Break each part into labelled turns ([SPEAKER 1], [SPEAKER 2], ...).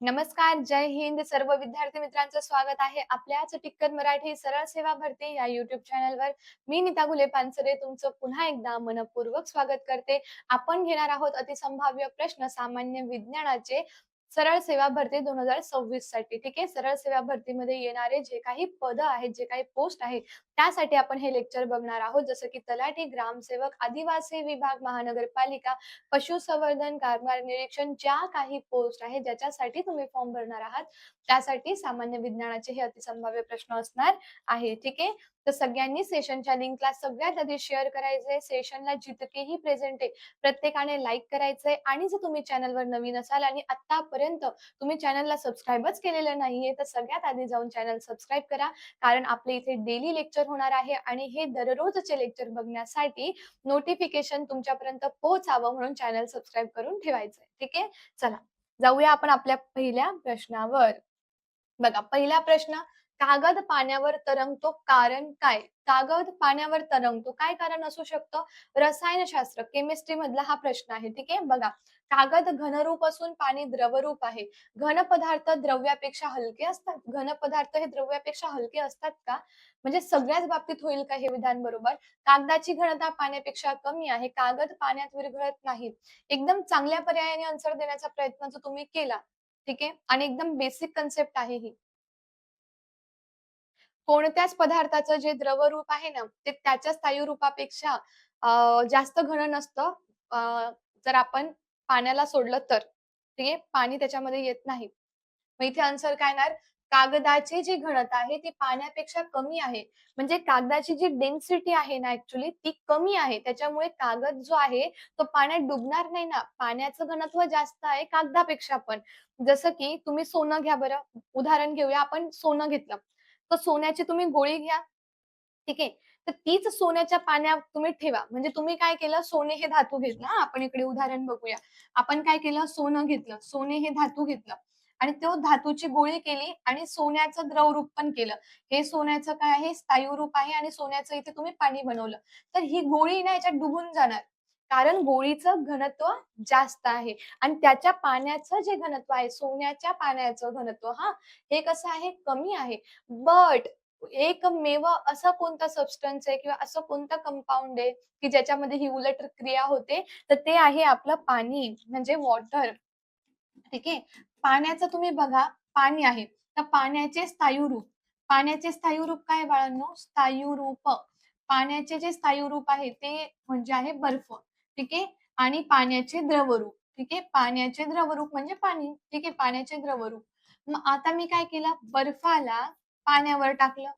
[SPEAKER 1] नमस्कार, जय हिंद. सर्व विद्यार्थी मित्रांचं स्वागत आहे आपल्याच टिक्कत मराठी सरळ सेवा भरती या युट्यूब चॅनलवर. मी नीता घुले पानसरे तुमचं पुन्हा एकदा मनपूर्वक स्वागत करते. आपण घेणार आहोत अतिसंभाव्य प्रश्न सामान्य विज्ञानाचे सरळ सेवा भरती 2026 साठी. ठीक आहे. सरळ सेवा भरतीमध्ये येणारे जे काही पद आहेत, जे काही पोस्ट आहे, त्यासाठी आपण हे लेक्चर बघणार आहोत. जसं की तलाठी, ग्रामसेवक, आदिवासी विभाग, महानगरपालिका, पशुसंवर्धन, कामगार निरीक्षण, ज्या काही पोस्ट आहेत ज्याच्यासाठी तुम्ही फॉर्म भरणार आहात, त्यासाठी सामान्य विज्ञानाचे हे अतिसंभाव्य प्रश्न असणार आहे. ठीक आहे. तर सगळ्यांनी सेशनच्या लिंकला सगळ्यात आधी शेअर करायचंय. सेशनला जितकेही प्रेझेंट आहे प्रत्येकाने लाईक करायचंय आणि जर तुम्ही चॅनलवर नवीन असाल आणि आतापर्यंत तुम्ही चॅनलला सबस्क्राईबच केलेलं नाहीये, तर सगळ्यात आधी जाऊन चॅनल सबस्क्राईब करा. कारण आपले इथे डेली लेक्चर होणार आहे आणि हे दररोजचे लेक्चर बघण्यासाठी नोटिफिकेशन तुमच्यापर्यंत पोहोचावं म्हणून चॅनल सबस्क्राईब करून ठेवायचंय. ठीक आहे. चला जाऊया आपण आपल्या पहिल्या प्रश्नावर. बघा पहिला प्रश्न, कागद पाण्यावर तरंगतो कारण काय? कागद पाण्यावर तरंगतो काय कारण असू शकतं? रसायनशास्त्र, केमिस्ट्री मधला हा प्रश्न आहे. ठीक आहे. बघा, कागद घनरूप असून पाणी द्रवरूप आहे. घन पदार्थ द्रव्यापेक्षा हलके असतात. घन पदार्थ हे द्रव्यापेक्षा हलके असतात का? म्हणजे सगळ्याच बाबतीत होईल का हे विधान बरोबर? कागदाची घनता पाण्यापेक्षा कमी आहे. कागद पाण्यात विरघळत नाही. एकदम चांगल्या पर्यायाने आन्सर देण्याचा प्रयत्न जर तुम्ही केला, ठीक आहे, आणि एकदम बेसिक कन्सेप्ट आहे ही. कोणत्याच पदार्थाचं जे द्रवरूप आहे ना, ते त्याच्या स्थायू रूपापेक्षा जास्त घन नसतं. जर आपण पाण्याला सोडलं तर. ठीक आहे. पाणी त्याच्यामध्ये येत नाही. मग इथे आन्सर काय येणार? कागदाची जी घनता आहे ती पाण्यापेक्षा कमी आहे. म्हणजे कागदाची जी डेन्सिटी आहे ना ॲक्चुअली ती कमी आहे. त्याच्यामुळे कागद जो आहे तो पाण्यात डुबणार नाही ना. पाण्याचं घनत्व जास्त आहे कागदापेक्षा पण. जसं की तुम्ही सोनं घ्या बरं. उदाहरण घेऊया, आपण सोनं घेतलं. तर सोन्याची तुम्ही गोळी घ्या. ठीक आहे. तर तीच सोन्याच्या पाण्यात तुम्ही ठेवा. म्हणजे तुम्ही काय केलं, सोने हे धातू घेतलं हां, आपण इकडे उदाहरण बघूया. आपण काय केलं, सोनं घेतलं. सोने हे धातू घेतलं आणि तो धातूची गोळी केली आणि सोन्याचं द्रवरूप पण केलं. हे सोन्याचं काय आहे, स्थायू रूप आहे आणि सोन्याचं इथे तुम्ही पाणी बनवलं. तर ही गोळी ना याच्यात डुबून जाणार. कारण गोळीचं घनत्व जास्त आहे आणि त्याच्या पाण्याचं जे घनत्व आहे, सोन्याच्या पाण्याचं घनत्व हां, हे कसं आहे, कमी आहे. बट एकमेव असा कोणता सबस्टन्स आहे किंवा असं कोणतं कंपाउंड आहे, की ज्याच्यामध्ये ही उलट क्रिया होते, तर ते आहे आपलं पाणी म्हणजे वॉटर. ठीक आहे. पाण्याचं तुम्ही बघा, पाणी आहे. तर पाण्याचे स्थायू रूप. पाण्याचे स्थायू रूप काय आहे बाळांनो? स्थायू रूप. पाण्याचे जे स्थायू रूप आहे ते म्हणजे आहे बर्फ. ठीक आहे. आणि पाण्याचे द्रवरूप. ठीक आहे. पाण्याचे द्रवरूप म्हणजे पाणी. ठीक आहे. पाण्याचे द्रवरूप. मग आता मी काय केलं? बर्फाला पाण्यावर टाकलं.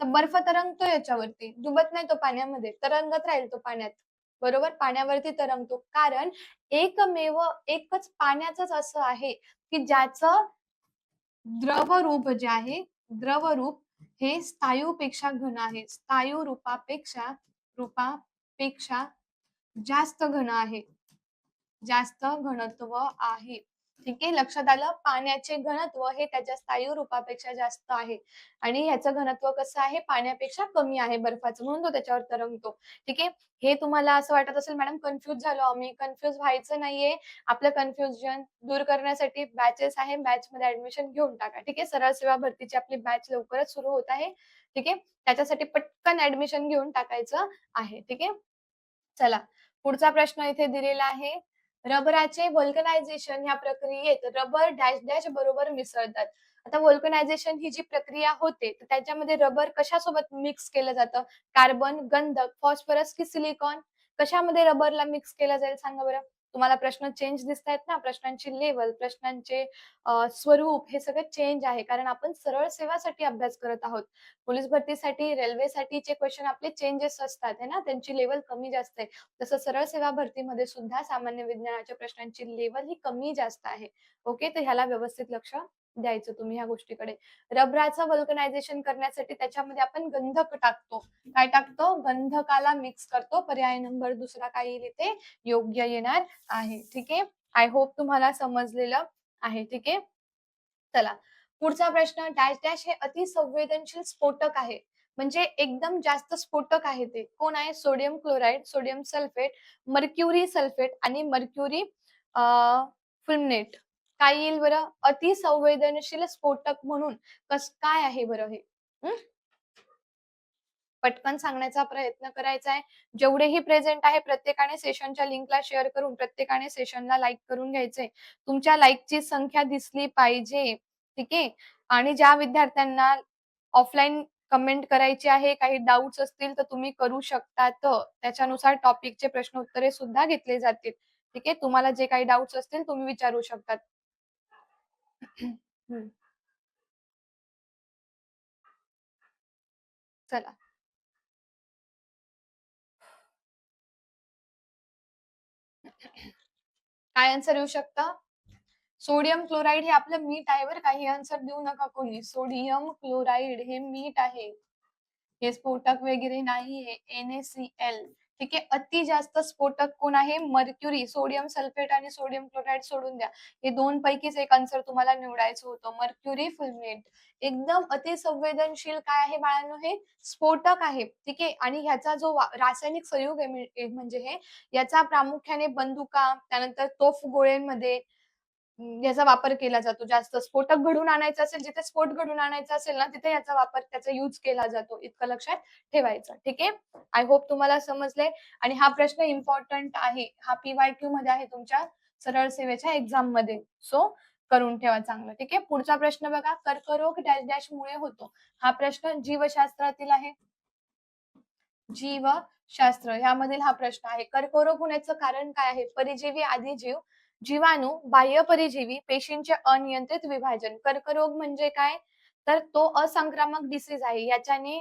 [SPEAKER 1] तर बर्फ तरंगतो याच्यावरती. डुबत नाही तो पाण्यामध्ये. तरंगत राहील तो पाण्यात. बरोबर? पाण्यावरती तरंगतो. कारण एकमेव एकच पाण्याचंच असं आहे, की ज्याचं द्रवरूप जे आहे, द्रवरूप हे स्थायूपेक्षा घन आहे. स्थायू रूपापेक्षा जास्त घन आहे. जास्त घनत्व आहे. ठीक आहे. लक्षात आलं? पाण्याचे घनत्व हे त्याच्या स्थायू रूपापेक्षा जास्त आहे आणि ह्याचं घनत्व कसं आहे? पाण्यापेक्षा कमी आहे बर्फाचं, म्हणून तो त्याच्यावर तरंगतो. ठीक आहे. हे तुम्हाला असं वाटत असेल, मॅडम कन्फ्यूज झालो आम्ही. कन्फ्यूज व्हायचं नाहीये. आपलं कन्फ्युजन दूर करण्यासाठी बॅचेस आहे. बॅचमध्ये ॲडमिशन घेऊन टाका. ठीक आहे. सरळ सेवा भरतीची आपली बॅच लवकरच सुरू होत आहे. ठीक आहे. त्याच्यासाठी पटकन ॲडमिशन घेऊन टाकायचं आहे. ठीक आहे. चला, पुढचा प्रश्न इथे दिलेला आहे. रबराचे व्हल्कनायझेशन ह्या प्रक्रियेत रबर डॅश डॅश बरोबर मिसळतात. आता व्हल्कनायझेशन ही जी प्रक्रिया होते, तर त्याच्यामध्ये रबर कशासोबत मिक्स केलं जातं? कार्बन, गंधक, फॉस्फरस की सिलिकॉन? कशामध्ये रबरला मिक्स केलं जाईल सांगा बरं? तुम्हाला प्रश्न चेंज दिसतायत ना? प्रश्नांची लेव्हल, प्रश्नांचे स्वरूप हे सगळं चेंज आहे. कारण आपण सरळ सेवासाठी अभ्यास करत आहोत. पोलीस भरतीसाठी, रेल्वेसाठीचे क्वेश्चन आपले चेंजेस असतात आहे ना? त्यांची लेव्हल कमी जास्त आहे. तसं सरळ सेवा भरतीमध्ये सुद्धा सामान्य विज्ञानाच्या प्रश्नांची लेव्हल ही कमी जास्त आहे. ओके, तर ह्याला व्यवस्थित लक्ष द्यायचं तुम्ही ह्या गोष्टीकडे. रबराचं व्हल्कनायझेशन करण्यासाठी त्याच्यामध्ये आपण गंधक टाकतो. काय टाकतो? गंधकाला मिक्स करतो. पर्याय नंबर दुसरा काय येईल इथे? योग्य येणार आहे. ठीक आहे. आय होप तुम्हाला समजलेलं आहे. ठीक आहे. चला, पुढचा प्रश्न, डॅश डॅश हे अतिसंवेदनशील स्फोटक आहे. म्हणजे एकदम जास्त स्फोटक आहे ते. कोण आहे? Sodium chloride, sodium sulphate, mercury sulphate आणि मर्क्युरी फुल्मिनेट. काय येईल बरं? अतिसंवेदनशील स्फोटक म्हणून काय आहे बरं हे? हं? पटकन सांगण्याचा प्रयत्न करायचा आहे. जेवढेही प्रेझेंट आहे प्रत्येकाने सेशनच्या लिंकला शेअर करून प्रत्येकाने सेशनला लाईक करून घ्यायचंय. तुमच्या लाईकची संख्या दिसली पाहिजे. ठीक आहे. आणि ज्या विद्यार्थ्यांना ऑफलाईन कमेंट करायची आहे, काही डाउट्स असतील तर तुम्ही करू शकतात. त्याच्यानुसार टॉपिकचे प्रश्न उत्तरे सुद्धा घेतले जातील. ठीक आहे. तुम्हाला जे काही डाउट्स असतील तुम्ही विचारू शकतात. हं, चला. काय आन्सर येऊ शकतं? सोडियम क्लोराईड हे आपलं मीठ आहे बरं का. हे आन्सर देऊ नका कोणी. सोडियम क्लोराईड हे मीठ आहे. हे स्फोटक वगैरे नाहीये. NaCl. ठीक आहे. अति जास्त स्फोटक कोण आहे? मर्क्युरी. सोडियम सल्फेट आणि सोडियम क्लोराईड सोडून द्या. हे 2 पैकीच एक आन्सर तुम्हाला निवडायचं होतं. मर्क्युरी फुल्मिनेट. एकदम अतिसंवेदनशील काय आहे बाळांनो हे? स्फोटक आहे. ठीक आहे. आणि ह्याचा जो रासायनिक संयुग आहे म्हणजे हे, याचा प्रामुख्याने बंदुका, त्यानंतर तोफगोळ्यांमध्ये याचा वापर केला जातो जास्त. स्फोटक घडवून आणायचा असेल, जिथे स्फोट घडवून आणायचा असेल ना, तिथे याचा वापर, त्याचा यूज केला जातो. इतकं लक्षात ठेवायचं. ठीक आहे. आय होप तुम्हाला समजलंय आणि हा प्रश्न इम्पोर्टंट आहे. हा पी-वाय-क्यू मध्ये आहे तुमच्या सरळ सेवेच्या एक्झाममध्ये. सो करून ठेवा चांगलं. ठीक आहे. पुढचा प्रश्न बघा. कर्करोग डॅश डॅश मुळे होतो. हा प्रश्न जीवशास्त्रातील आहे. जीवशास्त्र ह्यामधील हा प्रश्न आहे. कर्करोग होण्याचं कारण काय आहे? परिजीवी, आदिजीव, जीवाणू, बाह्य परजीवी, पेशींचे अनियंत्रित विभाजन. कर्करोग म्हणजे काय? तर तो असंक्रामक डिसीज आहे. याच्याने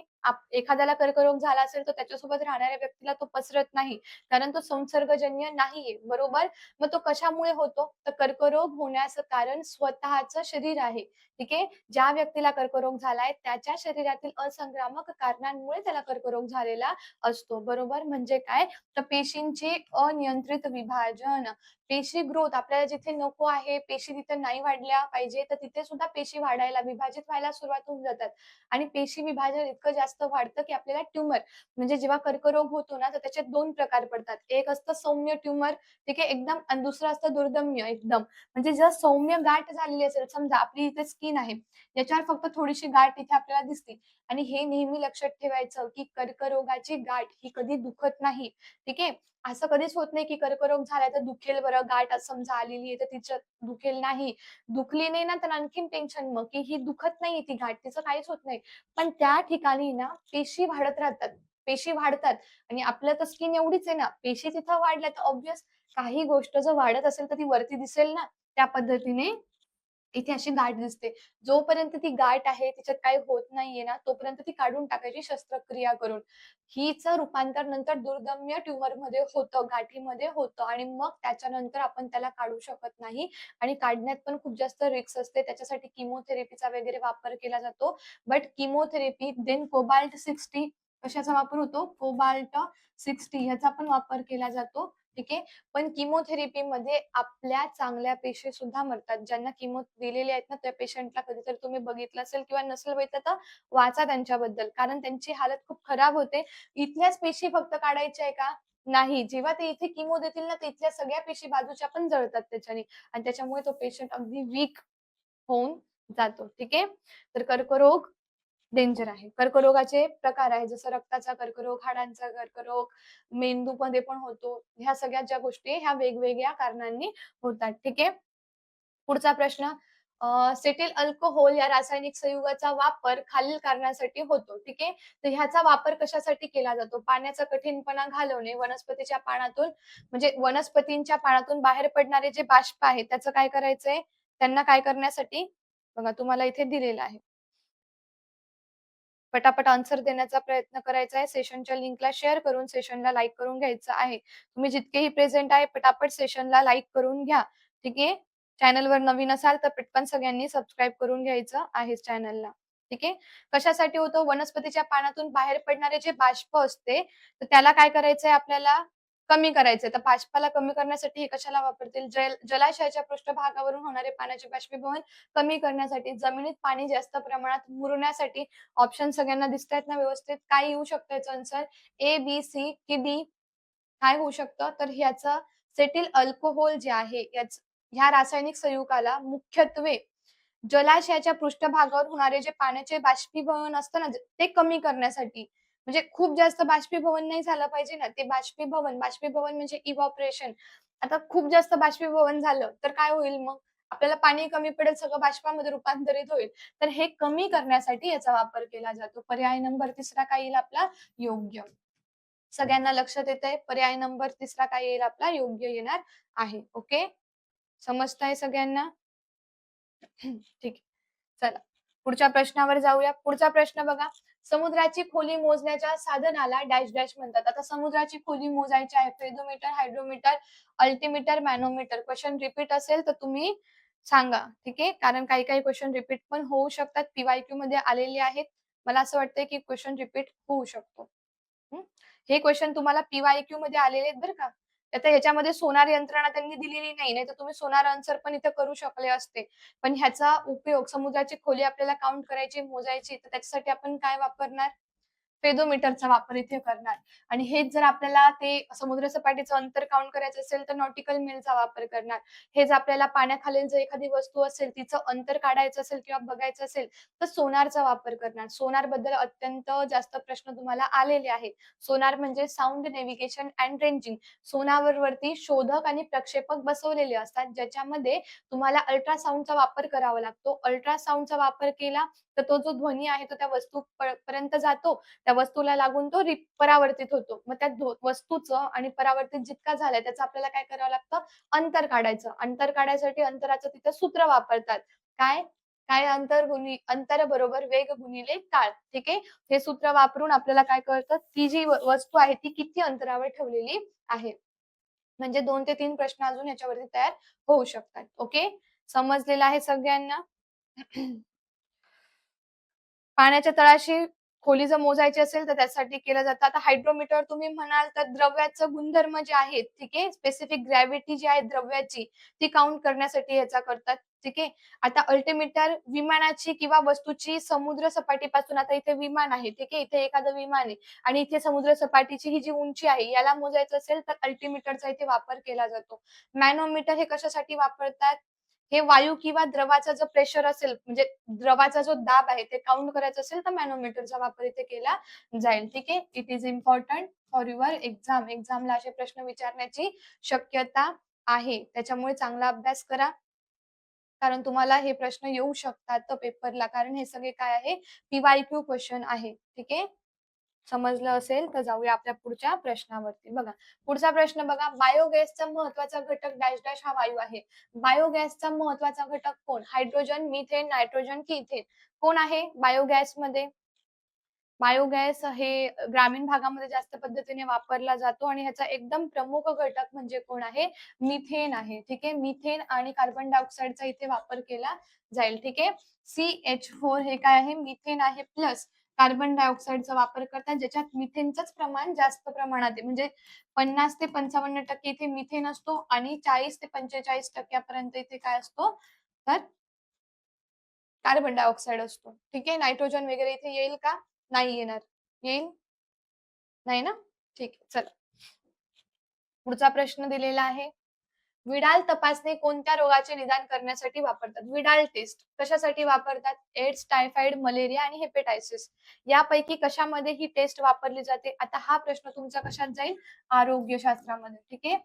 [SPEAKER 1] एखाद्याला कर्करोग झाला असेल तर त्याच्यासोबत राहणाऱ्या व्यक्तीला तो पसरत नाही. कारण तो संसर्गजन्य नाहीये. बरोबर? मग तो कशामुळे होतो? तर कर्करोग होण्याचं कारण स्वतःचं शरीर आहे. ठीक आहे. ज्या व्यक्तीला कर्करोग झालाय त्याच्या शरीरातील असंक्रामक कारणांमुळे त्याला कर्करोग झालेला असतो. बरोबर? म्हणजे काय? तर पेशींचे अनियंत्रित विभाजन, पेशी ग्रोथ आपल्याला जिथे नको आहे, पेशी तिथे नाही वाढल्या पाहिजे, तर तिथे सुद्धा पेशी वाढायला, विभाजित व्हायला सुरुवात होऊन जातात. आणि पेशी विभाजन इतकं जास्त वाढतं, की आपल्याला ट्यूमर म्हणजे जेव्हा कर्करोग होतो ना, तर त्याच्यात 2 प्रकार पडतात. एक असतं सौम्य ट्यूमर, ठीक आहे, एकदम आणि दुसरं असतं दुर्दम्य एकदम. म्हणजे जर सौम्य गाठ झालेली असेल, समजा आपली इथे स्किन आहे, याच्यावर फक्त थोडीशी गाठ इथे आपल्याला दिसते आणि हे नेहमी लक्षात ठेवायचं, की कर्करोगाची गाठ ही कधी दुखत नाही. ठीक आहे. असं कधीच होत नाही, की कर्करोग झालाय तर दुखेल बरं, गाठ समजा आलेली आहे तर तिच्यात दुखेल नाही. दुखली नाही ना तर आणखीन टेन्शन मग, की ही दुखत नाहीये ती गाठ, तिचं काहीच होत नाही. पण त्या ठिकाणी ना पेशी वाढत राहतात. पेशी वाढतात आणि आपलं तर स्किन एवढीच आहे ना, पेशी तिथं वाढल्या तर ऑब्व्हियस काही गोष्ट जर वाढत असेल तर ती वरती दिसेल ना, त्या पद्धतीने इथे अशी गाठ दिसते. जोपर्यंत ती गाठ आहे, तिच्यात काही होत नाहीये ना, तोपर्यंत ती काढून टाकायची शस्त्रक्रिया करून. हिचं रूपांतर नंतर दुर्दम्य ट्यूमरमध्ये होतं, गाठीमध्ये होतं आणि मग त्याच्यानंतर आपण त्याला काढू शकत नाही आणि काढण्यात पण खूप जास्त रिस्क असते. त्याच्यासाठी किमोथेरपीचा वगैरे वापर केला जातो. बट किमोथेरपी देन कोबाल्ट 60 कशाचा वापर होतो? कोबाल्ट 60 ह्याचा पण वापर केला जातो. ठीक आहे. पण किमोथेरपीमध्ये आपल्या चांगल्या पेशी सुद्धा मरतात. ज्यांना किमो दिलेले आहेत ना, त्या पेशंटला कधीतरी तुम्ही बघितलं असेल किंवा नसेल बघितलं तर वाचा त्यांच्याबद्दल. कारण त्यांची हालत खूप खराब होते. इथल्याच पेशी फक्त काढायच्या आहे का? नाही. जेव्हा ते इथे किमो देतील ना, तर इथल्या सगळ्या पेशी बाजूच्या पण जळतात त्याच्याने आणि त्याच्यामुळे तो पेशंट अगदी वीक होऊन जातो. ठीक आहे. तर कर्करोग डेंजर आहे. कर्करोगाचे प्रकार आहेत जसं रक्ताचा कर्करोग, हाडांचा कर्करोग, मेंदूमध्ये पण होतो. ह्या सगळ्या ज्या गोष्टी ह्या वेगवेगळ्या कारणांनी होतात. ठीक आहे. पुढचा प्रश्न सेटिल अल्कोहोल या रासायनिक संयुगाचा वापर खालील कारणासाठी होतो. ठीक आहे. तर ह्याचा वापर कशासाठी केला जातो? पाण्याचा कठीणपणा घालवणे, वनस्पतीच्या पानातून म्हणजे वनस्पतींच्या पानातून बाहेर पडणारे जे बाष्प आहेत त्याचं काय करायचंय? त्यांना काय करण्यासाठी? बघा तुम्हाला इथे दिलेलं आहे. पटापट आन्सर देण्याचा प्रयत्न करायचा आहे. सेशनच्या लिंकला शेअर करून सेशनला लाईक करून घ्यायचं आहे. तुम्ही जितकेही प्रेझेंट आहे पटापट सेशनला लाईक करून घ्या. ठीक आहे. चॅनलवर नवीन असाल तर पटकन सगळ्यांनी सबस्क्राईब करून घ्यायचं आहे चॅनलला. ठीक आहे. कशासाठी होतं? वनस्पतीच्या पानातून बाहेर पडणारे जे बाष्प असते, तर त्याला काय करायचंय आपल्याला? कमी करायचंय. तर बाष्पाला कमी करण्यासाठी हे कशाला वापरतील? जलाशयाच्या पृष्ठभागावरून होणारे पाण्याचे बाष्पीभवन कमी करण्यासाठी, जमिनीत पाणी जास्त प्रमाणात मुरण्यासाठी ऑप्शन सगळ्यांना दिसतायत ना व्यवस्थित? काय येऊ शकतं याचं आन्सर? ए, बी, सी की डी? काय होऊ शकतं? तर ह्याचं सेटिल अल्कोहोल जे आहे ह्या रासायनिक संयुगाला मुख्यत्वे जलाशयाच्या पृष्ठभागावर होणारे जे पाण्याचे बाष्पीभवन असतं ना, ते कमी करण्यासाठी. म्हणजे खूप जास्त बाष्पीभवन नाही झालं पाहिजे ना, ते बाष्पीभवन म्हणजे इव्हॅपोरेशन. आता खूप जास्त बाष्पीभवन झालं, तर काय होईल मग? आपल्याला पाणी कमी पडेल, सगळं बाष्पामध्ये रूपांतरित होईल. तर हे कमी करण्यासाठी याचा वापर केला जातो. पर्याय नंबर 3 काय येईल आपला? योग्य. सगळ्यांना लक्षात येतंय? पर्याय नंबर 3 काय येईल आपला? योग्य येणार आहे. ओके. समजतंय सगळ्यांना? ठीक आहे. चला, पुढच्या प्रश्नावर जाऊया. पुढचा प्रश्न बघा. समुद्राची खोली मोजण्याच्या साधनाला डॅश डॅश म्हणतात. आता समुद्राची खोली मोजायची आहे. Pedometer, hydrometer, altimeter, manometer. Question repeat असेल तर तुम्ही सांगा. ठीक आहे. कारण काही क्वेशन रिपीट पण होऊ शकतात. पी-वाय-क्यू मध्ये आलेले आहेत. मला असं वाटतंय की क्वेशन रिपीट होऊ शकतो. हं. हे क्वेशन तुम्हाला पी-वाय-क्यू मध्ये आलेले आहेत बरं का. आता ह्याच्यामध्ये सोनार यंत्रणा त्यांनी दिलेली नाही. नाहीतर तुम्ही सोनार आन्सर पण इथे करू शकले असते. पण ह्याचा उपयोग समुद्राची खोली आपल्याला काउंट करायची, मोजायची, तर त्याच्यासाठी आपण काय वापरणार? पेडोमीटरचा वापर इथे करणार आणि हेच जर आपल्याला ते समुद्र सपाटीचं अंतर काउंट करायचं असेल तर नॉटिकल मीलचा वापर करणार. हे जर आपल्याला पाण्याखालील जर एखादी वस्तू असेल तिचं अंतर काढायचं असेल किंवा बघायचं असेल तर सोनारचा वापर करणार. सोनार बद्दल अत्यंत जास्त प्रश्न तुम्हाला आलेले आहेत. सोनार म्हणजे साउंड नेव्हिगेशन अँड रेंजिंग. सोनारवरती शोधक आणि प्रक्षेपक बसवलेले असतात ज्याच्यामध्ये तुम्हाला अल्ट्रासाउंडचा वापर करावा लागतो. अल्ट्रासाउंडचा वापर केला तर तो जो ध्वनी आहे तो त्या वस्तू पर्यंत जातो. त्या वस्तूला लागून तो परावर्तित होतो. मग त्या वस्तूचं आणि परावर्तित जितका झालाय त्याचं आपल्याला काय करावं लागतं? अंतर काढायचं. अंतर काढायसाठी अंतराचं तिथं सूत्र वापरतात. काय? काय अंतर बरोबर वेग गुणिले काळ. ठीक आहे. हे सूत्र वापरून आपल्याला काय कळतं? ती जी वस्तू आहे ती किती अंतरावर ठेवलेली आहे. म्हणजे 2 ते 3 प्रश्न अजून याच्यावरती तयार होऊ शकतात. ओके. समजलेलं आहे सगळ्यांना? पाण्याच्या तळाशी खोली जर मोजायची असेल तर त्यासाठी केलं जातं. आता हायड्रोमीटर तुम्ही म्हणाल तर द्रव्याचं गुणधर्म जे आहेत, ठीक आहे. स्पेसिफिक ग्रॅव्हिटी जी आहे द्रव्याची ती काउंट करण्यासाठी याचा करतात. ठीक आहे. आता अल्टिमीटर विमानाची किंवा वस्तूची समुद्र सपाटीपासून आता इथे विमान आहे, ठीक आहे. इथे एखादं विमान आहे आणि इथे समुद्र सपाटीची ही जी उंची आहे याला मोजायचं असेल तर अल्टिमीटरचा इथे वापर केला जातो. मॅनोमीटर हे कशासाठी वापरतात? हे वायू किंवा द्रवाचा जो प्रेशर असेल म्हणजे द्रवाचा जो दाब आहे ते काउंट करायचं असेल तर मॅनोमीटरचा वापर इथे केला जाईल. ठीक आहे. It is important for your exam. एक्झामला असे प्रश्न विचारण्याची शक्यता आहे. त्याच्यामुळे चांगला अभ्यास करा. कारण तुम्हाला हे प्रश्न येऊ शकतात पेपरला. कारण हे सगळे काय आहे? पी-वाय-क्यू क्वेशन आहे. ठीक आहे. समजलं असेल तर जाऊया आपल्या पुढच्या प्रश्नावरती. बघा, पुढचा प्रश्न बघा. बायोगॅसचा महत्त्वाचा घटक डॅश डॅश हा वायू आहे. बायोगॅसचा महत्त्वाचा घटक कोण? हायड्रोजन, मिथेन, नायट्रोजन की इथेन? कोण आहे बायोगॅसमध्ये? बायोगॅस हे ग्रामीण भागामध्ये जास्त पद्धतीने वापरला जातो आणि ह्याचा एकदम प्रमुख घटक म्हणजे कोण आहे? मिथेन आहे. ठीक आहे. मिथेन आणि कार्बन डायऑक्साइडचा इथे वापर केला जाईल. ठीक आहे. CH4 हे काय आहे? मिथेन आहे प्लस कार्बन डायऑक्साइडचा वापर करतात ज्याच्यात मिथेनचंच प्रमाण जास्त प्रमाणात आहे. म्हणजे 50 ते 55% इथे मिथेन असतो आणि 40 ते 45% पर्यंत इथे काय असतो? तर कार्बन डायऑक्साइड असतो. ठीक आहे. नायट्रोजन वगैरे इथे येईल का? नाही येणार. येईल? नाही ना? ठीक आहे. चला. पुढचा प्रश्न दिलेला आहे. विडाल तपासणी कोणत्या रोगाचे निदान करण्यासाठी वापरतात? विडाल टेस्ट कशासाठी वापरतात? एड्स, टायफॉइड, मलेरिया आणि हेपेटायसिस. यापैकी कशामध्ये ही टेस्ट वापरली जाते? आता हा प्रश्न तुमचा कशात जाईल? आरोग्यशास्त्रामध्ये. ठीक आहे.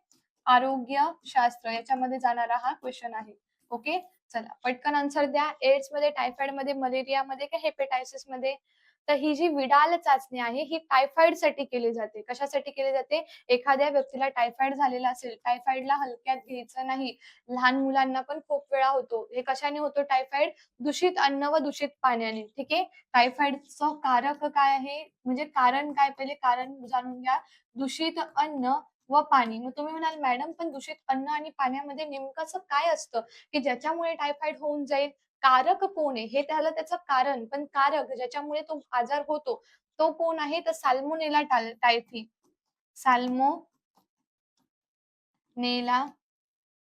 [SPEAKER 1] आरोग्यशास्त्र याच्यामध्ये जाणारा हा क्वेश्चन आहे. ओके. चला पटकन आन्सर द्या. एड्स मध्ये, टायफॉइड मध्ये, मलेरिया मध्ये की हेपेटायसिस मध्ये? तर ही जी विडाल चाचणी आहे ही टायफॉइड साठी केली जाते. कशासाठी केली जाते? एखाद्या व्यक्तीला टायफॉइड झालेला असेल, टायफॉइडला हलक्यात घ्यायचं नाही. लहान मुलांना पण खूप वेळा होतो. हे कशाने होतो टायफॉइड? दूषित अन्न व दूषित पाण्याने. ठीक आहे. टायफॉइडचं कारक काय आहे? म्हणजे कारण काय? पहिले कारण जाणून घ्या. दूषित अन्न व पाणी. मग तुम्ही म्हणाल मॅडम पण दूषित अन्न आणि पाण्यामध्ये नेमकं असं काय असतं की ज्याच्यामुळे टायफॉइड होऊन जाईल? कारक कोण आहे? हे त्याला त्याचं कारण, पण कारक ज्याच्यामुळे तो आजार होतो, तो कोण आहे? तर साल्मोनेला टायफी. Salmonella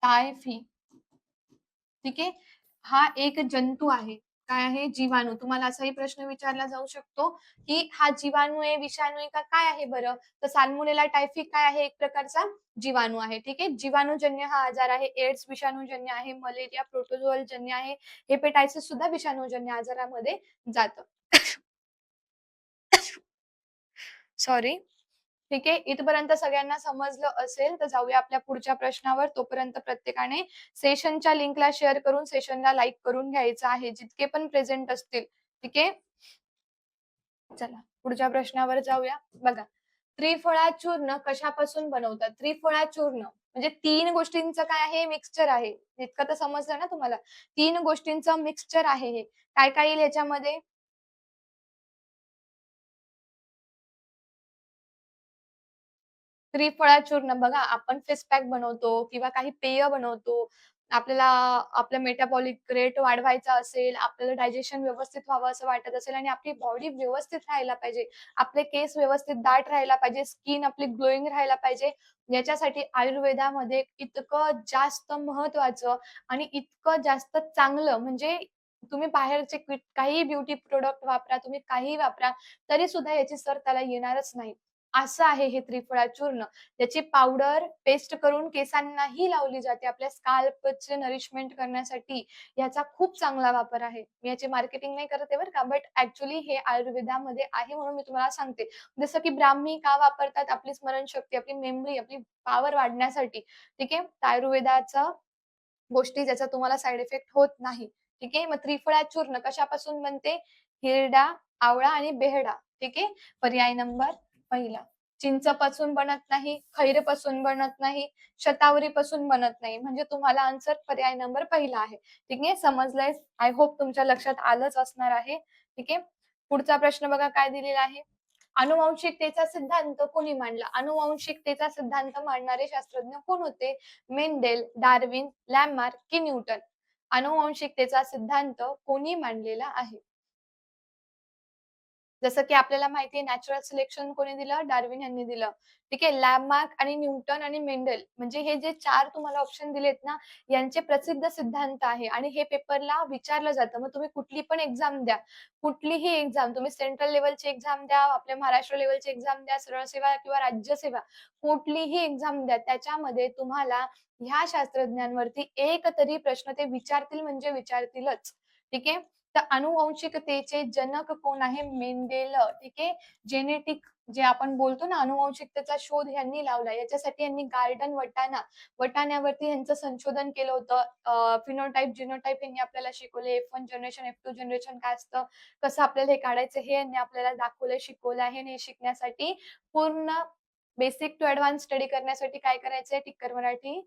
[SPEAKER 1] typhi. ठीक आहे. हा एक जंतू आहे. काय आहे? जीवाणू. तुम्हाला असाही प्रश्न विचारला जाऊ शकतो, की हा जीवाणू आहे, विषाणू आहे का काय आहे बरं? तर साल्मोनेला टायफी काय आहे? एक प्रकारचा जीवाणू आहे. ठीक आहे. जीवाणूजन्य हा आजार आहे. एड्स विषाणूजन्य आहे. मलेरिया प्रोटोझोअलजन्य आहे. हेपेटायटिस सुद्धा विषाणूजन्य आजारामध्ये जातं. सॉरी. ठीक आहे. इथपर्यंत सगळ्यांना समजलं असेल, तर जाऊया आपल्या पुढच्या प्रश्नावर. तोपर्यंत प्रत्येकाने सेशनच्या लिंकला शेअर करून सेशनला लाईक करून घ्यायचं आहे. जितके पण प्रेझेंट असतील. ठीक आहे. चला पुढच्या प्रश्नावर जाऊया. बघा, त्रिफळा चूर्ण कशापासून बनवतात? त्रिफळा चूर्ण म्हणजे 3 गोष्टींचं काय आहे? मिक्सचर आहे. इतकं तर समजलं ना तुम्हाला? 3 गोष्टींचं मिक्सचर आहे हे. काय-काय येईल ह्याच्यामध्ये? त्रिफळा चूर्ण बघा, आपण फेस पॅक बनवतो किंवा काही पेय बनवतो. आपल्याला आपलं मेटाबॉलिक रेट वाढवायचा असेल, आपल्याला डायजेशन व्यवस्थित व्हावं असं वाटत असेल आणि आपली बॉडी व्यवस्थित राहायला पाहिजे. आपले केस व्यवस्थित दाट राहायला पाहिजे, स्किन आपली ग्लोइंग राहायला पाहिजे. याच्यासाठी आयुर्वेदामध्ये इतकं जास्त महत्त्वाचं आणि इतकं जास्त चांगलं म्हणजे तुम्ही बाहेरचे काहीही ब्युटी प्रॉडक्ट वापरा, तुम्ही काहीही वापरा, तरी सुद्धा याची सर त्याला येणारच नाही. असं आहे हे त्रिफळा चूर्ण. त्याची पावडर पेस्ट करून केसांनाही लावली जाते. आपल्या स्काल्पचे नरिशमेंट करण्यासाठी याचा खूप चांगला वापर आहे. मी याची मार्केटिंग नाही करत आहे बरं का, बट ॲक्चुअली हे आयुर्वेदामध्ये आहे म्हणून मी तुम्हाला सांगते. जसं की ब्राह्मी का वापरतात? आपली स्मरणशक्ती, आपली मेमरी, आपली पॉवर वाढण्यासाठी. ठीक आहे. तर आयुर्वेदाचा गोष्टी ज्याचा तुम्हाला साइड इफेक्ट होत नाही. ठीक आहे. मग त्रिफळा चूर्ण कशापासून बनते? हिरडा, आवळा आणि बेहडा. ठीक आहे. पर्याय नंबर पहिला. चिंचपासून बनत नाही, खैरपासून बनत नाही, शतावरीपासून बनत नाही. म्हणजे तुम्हाला आन्सर पर्याय नंबर पहिला आहे. ठीक आहे. समजलंय? आय होप तुमच्या लक्षात आलंच असणार आहे. ठीक आहे. पुढचा प्रश्न बघा काय दिलेला आहे. आनुवंशिकतेचा सिद्धांत कोणी मांडला? आनुवंशिकतेचा सिद्धांत मांडणारे शास्त्रज्ञ कोण होते? मेंडेल, डार्विन, लॅमार्क की न्यूटन? आनुवंशिकतेचा सिद्धांत कोणी मांडलेला आहे? जसं की आपल्याला माहिती आहे नॅचरल सिलेक्शन कोणी दिलं? डार्विन यांनी दिलं. ठीक आहे. लॅमार्क आणि न्यूटन आणि मेंडल म्हणजे हे जे 4 तुम्हाला ऑप्शन दिलेत ना, यांचे प्रसिद्ध सिद्धांत आहे आणि हे पेपरला विचारलं जातं. मग तुम्ही कुठली पण एक्झाम द्या. कुठलीही एक्झाम तुम्ही सेंट्रल लेव्हलची एक्झाम द्या, आपल्या महाराष्ट्र लेव्हलची एक्झाम द्या, सरळ सेवा किंवा राज्यसेवा कुठलीही एक्झाम द्या. त्याच्यामध्ये तुम्हाला ह्या शास्त्रज्ञांवरती एक तरी प्रश्न ते विचारतील म्हणजे विचारतीलच. ठीक आहे. तर आनुवंशिकतेचे जनक कोण आहे? मेंडेल. ठीक आहे. जेनेटिक जे आपण बोलतो ना, अनुवंशिकतेचा शोध ह्यांनी लावला. याच्यासाठी यांनी गार्डन वटाण्यावरती ह्यांचं संशोधन केलं होतं. फिनोटाइप, जिनोटाइप यांनी आपल्याला शिकवले. F1 जनरेशन, F2 जनरेशन काय असतं, कसं आपल्याला हे काढायचं हे यांनी आपल्याला दाखवलं, शिकवलं आहे. आणि हे शिकण्यासाठी पूर्ण बेसिक टू ॲडव्हान्स स्टडी करण्यासाठी काय करायचंय? टिक्कर मराठी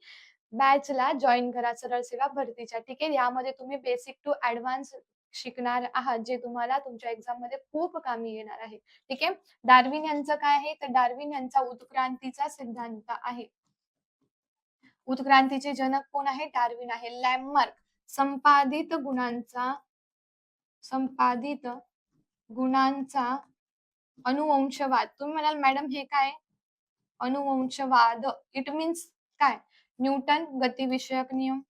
[SPEAKER 1] बॅचला जॉइन करा सरळ सेवा भरतीच्या. ठीक आहे. यामध्ये तुम्ही बेसिक टू ॲडव्हान्स शिकणार आहात, जे तुम्हाला तुमच्या एक्झाममध्ये खूप कामी येणार आहे. ठीक आहे. डार्विन यांचं काय आहे? तर डार्विन यांचा उत्क्रांतीचा सिद्धांत आहे. उत्क्रांतीचे जनक कोण आहे? डार्विन आहे. लॅममार्क संपादित गुणांचा संपादित गुणांचा अनुवंशवाद. तुम्ही म्हणाल मॅडम हे काय? अनुवंशवाद. इट मीन्स काय? न्यूटन गतिविषयक नियम,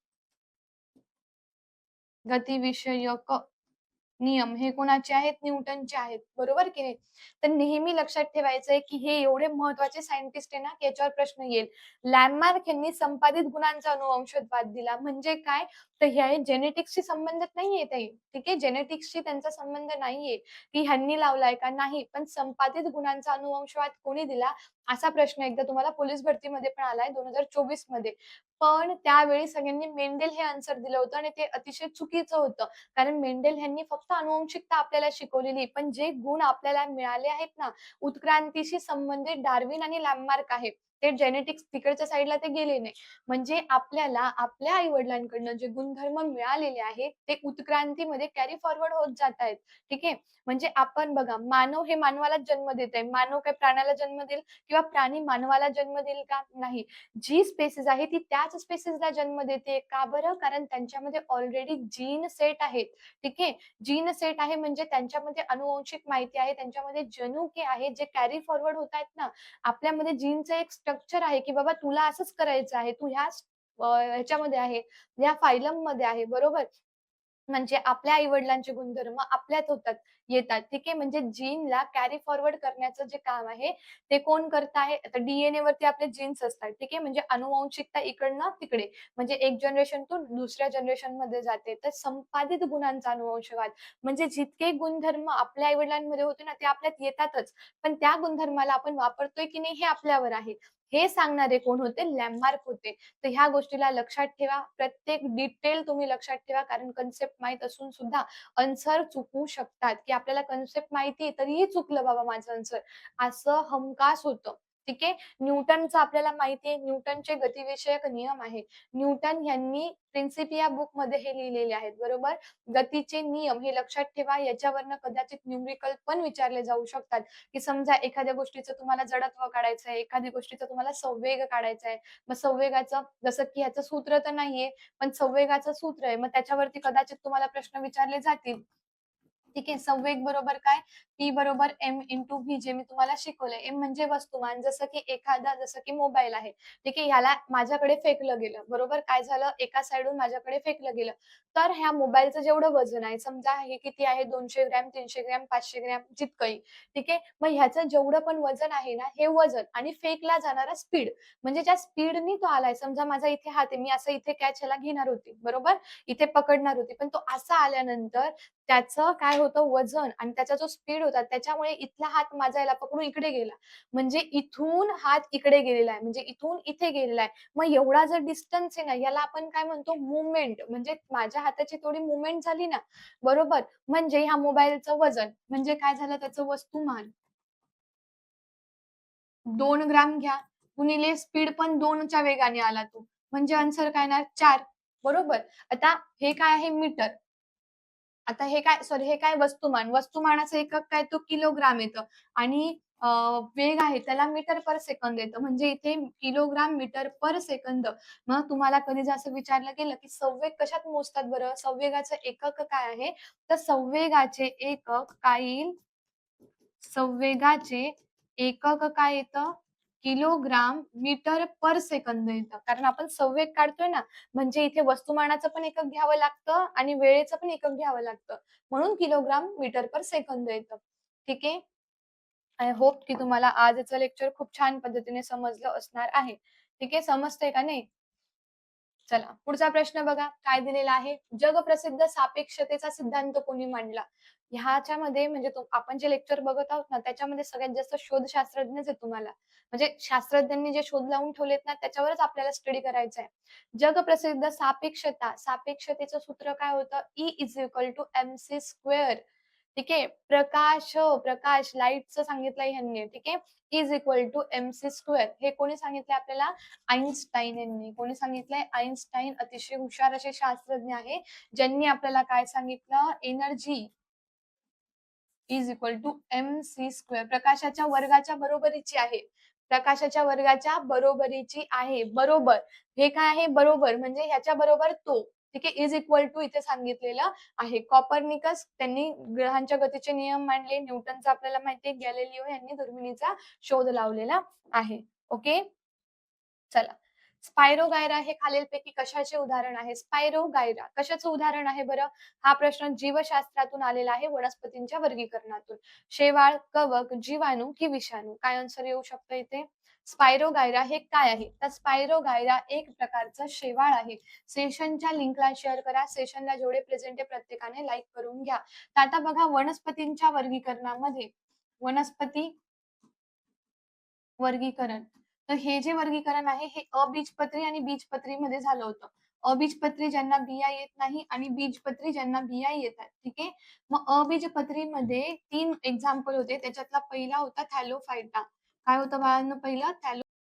[SPEAKER 1] गतिविषयक नियम हे कोणाचे आहेत? न्यूटनचे आहेत. बरोबर की नाही? तर नेहमी लक्षात ठेवायचंय, की हे एवढे महत्त्वाचे सायंटिस्ट आहे ना, की याच्यावर प्रश्न येईल. लॅमार्क यांनी संपादित गुणांचा अनुवंशवाद दिला. म्हणजे काय? तर हे जेनेटिक्सशी संबंधित नाहीये ते. ठीक आहे. जेनेटिक्सशी त्यांचा संबंध नाहीये, की ह्यांनी लावलाय का? नाही. पण संपादित गुणांचा अनुवंशवाद कोणी दिला? असा प्रश्न एकदा तुम्हाला पोलीस भरतीमध्ये पण आलाय 2024 मध्ये. पण त्यावेळी सगळ्यांनी मेंडेल हे आन्सर दिलं होतं आणि ते अतिशय चुकीचं होतं. कारण मेंडेल ह्यांनी फक्त आनुवंशिकता आपल्याला शिकवलेली, पण जे गुण आपल्याला मिळाले आहेत ना, उत्क्रांतीशी संबंधित डार्विन आणि लॅमार्क आहे. ते जेनेटिक्स तिकडच्या साइडला ते गेले नाही. म्हणजे आपल्याला आपल्या आई-वडिलांकडनं जे गुणधर्म मिळालेले आहेत, ते उत्क्रांतीमध्ये कॅरी फॉरवर्ड होत जात आहेत. ठीक आहे. म्हणजे आपण बघा, मानव हे मानवालाच जन्म देत आहे. मानव काही प्राण्याला जन्म देईल किंवा प्राणी मानवाला जन्म देईल का? नाही. जी स्पेसीज आहे ती त्याच स्पेसीसला जन्म देते. का बरं? कारण त्यांच्यामध्ये ऑलरेडी जीन सेट आहेत. ठीक आहे. जीन सेट आहे म्हणजे त्यांच्यामध्ये आनुवंशिक माहिती आहे, त्यांच्यामध्ये जनुके आहेत जे कॅरी फॉरवर्ड होत आहेत ना. आपल्यामध्ये जीनचं एक स्ट्रक्चर आहे, की बाबा तुला असंच करायचं आहे. तू ह्याच ह्याच्यामध्ये आहे, या फायलममध्ये आहे. बरोबर? म्हणजे आपल्या आई-वडिलांचे गुणधर्म आपल्यात येतात. ठीक आहे. म्हणजे जीनला कॅरी फॉरवर्ड करण्याचं जे काम आहे, ते कोण करत आहे? आता वरती आपले जीन्स असतात. ठीक आहे. म्हणजे आनुवंशिकता इकडनं तिकडे. म्हणजे एक जनरेशनतून दुसऱ्या जनरेशनमध्ये जाते. तर संपादित गुणांचा अनुवंशवाद. म्हणजे जितके गुणधर्म आपल्या आई-वडिलांमध्ये होते ना, ते आपल्यात येतातच. पण त्या गुणधर्माला आपण वापरतोय की नाही हे आपल्यावर आहे. हे सांगणारे कोण होते? लॅमार्क होते. तर ह्या गोष्टीला लक्षात ठेवा. प्रत्येक डिटेल तुम्ही लक्षात ठेवा. कारण कन्सेप्ट माहीत असून सुद्धा आन्सर चुकू शकतात, की आपल्याला कन्सेप्ट माहिती आहे तरीही चुकलं बाबा माझं आन्सर. असं हमखास होतं. ठीक आहे. न्यूटनचं आपल्याला माहिती आहे, न्यूटनचे गतिविषयक नियम आहे. न्यूटन यांनी प्रिन्सिपिया बुकमध्ये हे लिहिलेले आहेत. बरोबर? गतीचे नियम हे लक्षात ठेवा. याच्यावरनं कदाचित न्यूमेरिकल पण विचारले जाऊ शकतात, की समजा एखाद्या गोष्टीचं तुम्हाला जडत्व काढायचं आहे, एखाद्या गोष्टीचा तुम्हाला संवेग काढायचा आहे. मग संवेगाचं जसं की ह्याचं सूत्र तर नाहीये, पण संवेगाचं सूत्र आहे. मग त्याच्यावरती कदाचित तुम्हाला प्रश्न विचारले जातील. ठीक आहे. संवेग बरोबर काय? P बरोबर M इंटू व्ही जे मी तुम्हाला शिकवलंय. M म्हणजे वस्तुमान. जसं की मोबाईल आहे. ठीक आहे. ह्याला माझ्याकडे फेकलं गेलं. बरोबर? काय झालं? एका साइडून माझ्याकडे फेकलं गेलं. तर ह्या मोबाईलचं जेवढं वजन आहे, समजा हे किती आहे 200 ग्रॅम, 300 ग्रॅम, 500 ग्रॅम जितकंही. ठीक आहे. मग ह्याचं जेवढं पण वजन आहे ना, हे वजन आणि फेकला जाणारा स्पीड म्हणजे ज्या स्पीडनी तो आलाय. समजा माझा इथे हात आहे. मी असं इथे कॅच ह्याला घेणार होती. बरोबर? इथे पकडणार होती. पण तो असा आल्यानंतर त्याचं काय होतं वजन आणि त्याचा जो स्पीड होता त्याच्यामुळे इथला हात माझा याला पकडून इकडे गेला. म्हणजे इथून हात इकडे गेलेला आहे. म्हणजे इथून इथे गेलेला आहे. मग एवढा जर डिस्टन्स आहे ना, याला आपण काय म्हणतो मूव्हमेंट. म्हणजे माझ्या हाताची थोडी मूव्हमेंट झाली ना, बरोबर? म्हणजे ह्या मोबाईलचं वजन म्हणजे काय झालं त्याचं वस्तुमान 2 ग्राम घ्या, गुणिले स्पीड पण 2 च्या वेगाने आला तो. म्हणजे आन्सर काय येणार 4. बरोबर? आता हे काय आहे मीटर. आता हे काय वस्तुमान. वस्तुमानाचं एकक काय तो किलोग्राम येतं आणि वेग आहे त्याला मीटर पर सेकंद येतं. म्हणजे इथे किलोग्राम मीटर पर सेकंद. मग तुम्हाला कधी जर असं विचारलं गेलं, की संवेग कशात मोजतात बरं? संवेगाचं एकक काय आहे? तर संवेगाचे एकक काय येतं? किलोग्राम मीटर पर सेकंद येतं. कारण आपण संवेग काढतोय ना, म्हणजे इथे वस्तुमानाचं पण एकक घ्यावं लागतं आणि वेळेचं पण एकक घ्यावं लागतं. म्हणून किलोग्राम मीटर पर सेकंद येतं. ठीक आहे. आय होप की तुम्हाला आजचं लेक्चर खूप छान पद्धतीने समजलं असणार आहे. ठीक आहे. समजतंय का नाही? चला, पुढचा प्रश्न बघा काय दिलेला आहे. जगप्रसिद्ध सापेक्षतेचा सिद्धांत कोणी मांडला? ह्याच्यामध्ये म्हणजे आपण जे लेक्चर बघत आहोत ना, त्याच्यामध्ये सगळ्यात जास्त शोधशास्त्रज्ञच आहे तुम्हाला. म्हणजे शास्त्रज्ञांनी जे शोध लावून ठेवलेत ना, त्याच्यावरच आपल्याला स्टडी करायचा आहे. जगप्रसिद्ध सापेक्षतेचं सूत्र काय होतं? E=mc². ठीक आहे. प्रकाश लाईटचं सांगितलंय ह्यांनी. ठीक आहे. E=mc². हे कोणी सांगितलंय आपल्याला? आइन्स्टाईन यांनी. कोणी सांगितलंय? आइन्स्टाईन अतिशय हुशार असे शास्त्रज्ञ आहे. ज्यांनी आपल्याला काय सांगितलं? Energy is equal to mc². प्रकाशाच्या वर्गाच्या बरोबरीची आहे. प्रकाशाच्या वर्गाच्या बरोबरीची आहे. बरोबर. हे काय आहे? बरोबर म्हणजे ह्याच्या बरोबर तो. ठीक आहे. इज इक्वल टू इथे सांगितलेलं आहे. कॉपर्निकस त्यांनी ग्रहांच्या गतीचे नियम मांडले. न्यूटनचा आपल्याला माहिती आहे. गॅलिलिओ यांनी दुर्बिणीचा शोध लावलेला आहे. ओके. चला. स्पायरोगायरा हे खालीलपैकी कशाचे उदाहरण आहे? स्पायरोगायरा कशाचं उदाहरण आहे बरं? हा प्रश्न जीवशास्त्रातून आलेला आहे, वनस्पतींच्या वर्गीकरणातून. शेवाळ, कवक, जीवाणू की विषाणू? काय आन्सर येऊ शकतं इथे? स्पायरोगायरा हे काय आहे? तर स्पायरोगायरा एक प्रकारचं शेवाळ आहे. सेशनच्या लिंकला शेअर करा. सेशनला जेवढे प्रेझेंट आहे प्रत्येकाने लाईक करून घ्या. तर आता बघा वनस्पतींच्या वर्गीकरणामध्ये वनस्पती वर्गीकरण. तर हे जे वर्गीकरण आहे हे अबीजपत्री आणि बीजपत्रीमध्ये झालं होतं. अबीजपत्री ज्यांना बिया येत नाही आणि बीजपत्री ज्यांना बिया येतात. ठीक आहे. मग अबीजपत्रीमध्ये 3 एक्झाम्पल होते. त्याच्यातला पहिला होता थॅलोफायटा. काय होतं बाळांनो पहिलं?